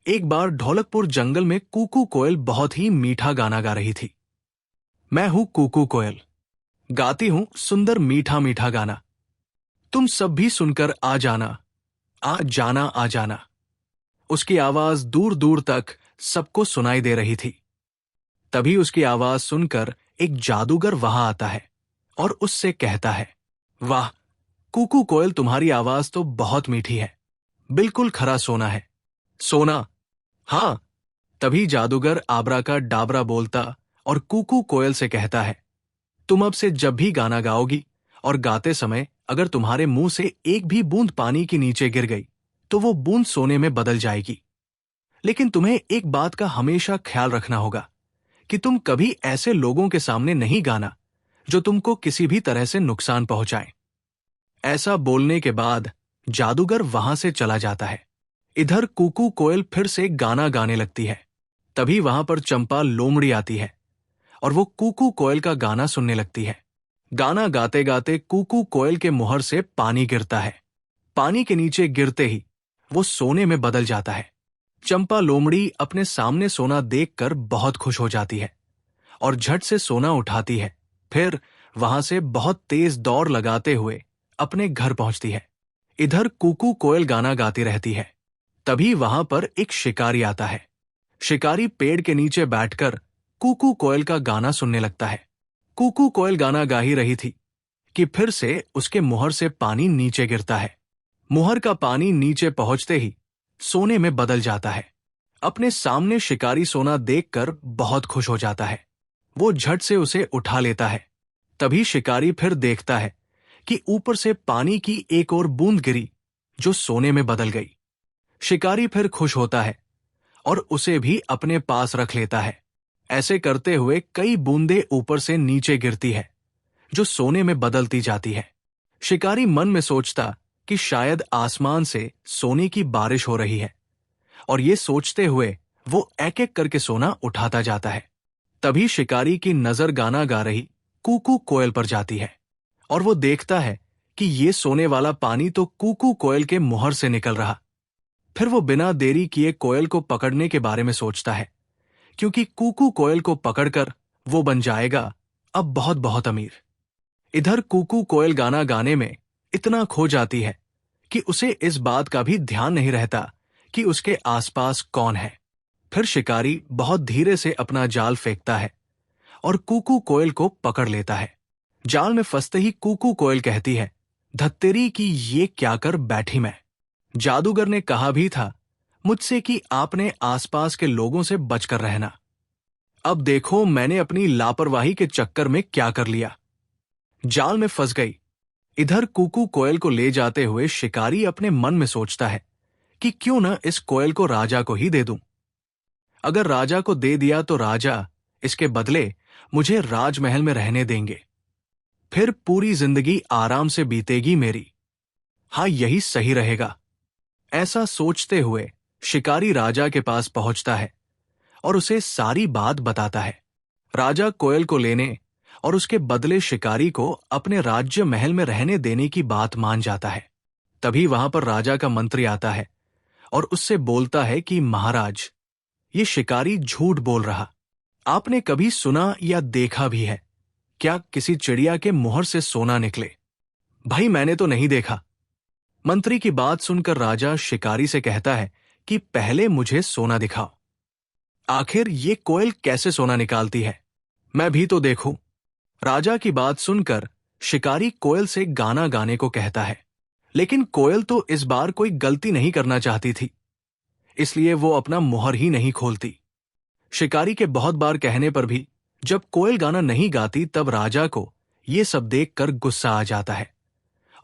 एक बार ढोलकपुर जंगल में कूकू कोयल बहुत ही मीठा गाना गा रही थी। मैं हूं कूकू कोयल, गाती हूं सुंदर मीठा मीठा गाना। तुम सब भी सुनकर आ जाना, आ जाना आ जाना। उसकी आवाज दूर दूर तक सबको सुनाई दे रही थी। तभी उसकी आवाज सुनकर एक जादूगर वहां आता है और उससे कहता है, वाह कूकू कोयल, तुम्हारी आवाज तो बहुत मीठी है, बिल्कुल खरा सोना है। सोना? हाँ। तभी जादूगर आबरा का डाबरा बोलता और कूकू कोयल से कहता है, तुम अब से जब भी गाना गाओगी और गाते समय अगर तुम्हारे मुंह से एक भी बूंद पानी के नीचे गिर गई तो वो बूंद सोने में बदल जाएगी। लेकिन तुम्हें एक बात का हमेशा ख्याल रखना होगा कि तुम कभी ऐसे लोगों के सामने नहीं गाना जो तुमको किसी भी तरह से नुकसान पहुंचाए। ऐसा बोलने के बाद जादूगर वहां से चला जाता है। इधर कूकू कोयल फिर से गाना गाने लगती है। तभी वहां पर चंपा लोमड़ी आती है और वो कूकू कोयल का गाना सुनने लगती है। गाना गाते गाते कूकू कोयल के मुहर से पानी गिरता है। पानी के नीचे गिरते ही वो सोने में बदल जाता है। चंपा लोमड़ी अपने सामने सोना देखकर बहुत खुश हो जाती है और झट से सोना उठाती है। फिर वहां से बहुत तेज दौड़ लगाते हुए अपने घर पहुंचती है। इधर कूकू कोयल गाना गाती रहती है। तभी वहां पर एक शिकारी आता है। शिकारी पेड़ के नीचे बैठकर कूकू कोयल का गाना सुनने लगता है। कूकू कोयल गाना गा ही रही थी कि फिर से उसके मुहर से पानी नीचे गिरता है। मुहर का पानी नीचे पहुंचते ही सोने में बदल जाता है। अपने सामने शिकारी सोना देखकर बहुत खुश हो जाता है। वो झट से उसे उठा लेता है। तभी शिकारी फिर देखता है कि ऊपर से पानी की एक और बूंद गिरी जो सोने में बदल गई। शिकारी फिर खुश होता है और उसे भी अपने पास रख लेता है। ऐसे करते हुए कई बूंदें ऊपर से नीचे गिरती है जो सोने में बदलती जाती है। शिकारी मन में सोचता कि शायद आसमान से सोने की बारिश हो रही है और ये सोचते हुए वो एक एक करके सोना उठाता जाता है। तभी शिकारी की नजर गाना गा रही कूकू कोयल पर जाती है और वो देखता है कि ये सोने वाला पानी तो कूकू कोयल के मुहर से निकल रहा। फिर वो बिना देरी किए कोयल को पकड़ने के बारे में सोचता है, क्योंकि कूकू कोयल को पकड़कर वो बन जाएगा अब बहुत बहुत अमीर। इधर कूकू कोयल गाना गाने में इतना खो जाती है कि उसे इस बात का भी ध्यान नहीं रहता कि उसके आसपास कौन है। फिर शिकारी बहुत धीरे से अपना जाल फेंकता है और कूकू कोयल को पकड़ लेता है। जाल में फंसते ही कूकू कोयल कहती है, धत्तेरी की ये क्या कर बैठी मैं। जादूगर ने कहा भी था मुझसे कि आपने आसपास के लोगों से बचकर रहना। अब देखो मैंने अपनी लापरवाही के चक्कर में क्या कर लिया। जाल में फंस गई। इधर कूकू कोयल को ले जाते हुए शिकारी अपने मन में सोचता है कि क्यों न इस कोयल को राजा को ही दे दूं। अगर राजा को दे दिया तो राजा इसके बदले मुझे राजमहल में रहने देंगे। फिर पूरी जिंदगी आराम से बीतेगी मेरी। हाँ, यही सही रहेगा। ऐसा सोचते हुए शिकारी राजा के पास पहुंचता है और उसे सारी बात बताता है। राजा कोयल को लेने और उसके बदले शिकारी को अपने राज्य महल में रहने देने की बात मान जाता है। तभी वहां पर राजा का मंत्री आता है और उससे बोलता है कि महाराज, ये शिकारी झूठ बोल रहा। आपने कभी सुना या देखा भी है क्या किसी चिड़िया के मुहर से सोना निकले? भाई मैंने तो नहीं देखा। मंत्री की बात सुनकर राजा शिकारी से कहता है कि पहले मुझे सोना दिखाओ। आखिर ये कोयल कैसे सोना निकालती है, मैं भी तो देखूं। राजा की बात सुनकर शिकारी कोयल से गाना गाने को कहता है, लेकिन कोयल तो इस बार कोई गलती नहीं करना चाहती थी, इसलिए वो अपना मुहर ही नहीं खोलती। शिकारी के बहुत बार कहने पर भी जब कोयल गाना नहीं गाती तब राजा को ये सब देखकर गुस्सा आ जाता है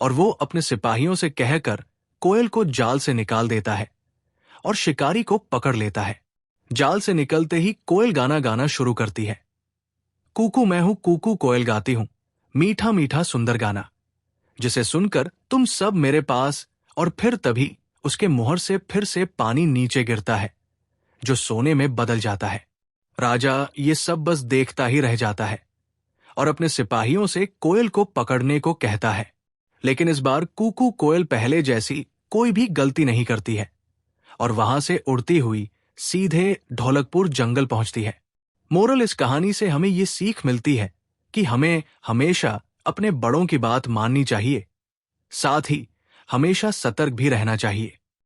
और वो अपने सिपाहियों से कहकर कोयल को जाल से निकाल देता है और शिकारी को पकड़ लेता है। जाल से निकलते ही कोयल गाना गाना शुरू करती है, कूकू मैं हूं कूकू कोयल गाती हूं मीठा मीठा सुंदर गाना, जिसे सुनकर तुम सब मेरे पास। और फिर तभी उसके मुहर से फिर से पानी नीचे गिरता है जो सोने में बदल जाता है। राजा ये सब बस देखता ही रह जाता है और अपने सिपाहियों से कोयल को पकड़ने को कहता है। लेकिन इस बार कूकू कोयल पहले जैसी कोई भी गलती नहीं करती है और वहां से उड़ती हुई सीधे ढोलकपुर जंगल पहुंचती है। मोरल इस कहानी से हमें ये सीख मिलती है कि हमें हमेशा अपने बड़ों की बात माननी चाहिए, साथ ही हमेशा सतर्क भी रहना चाहिए।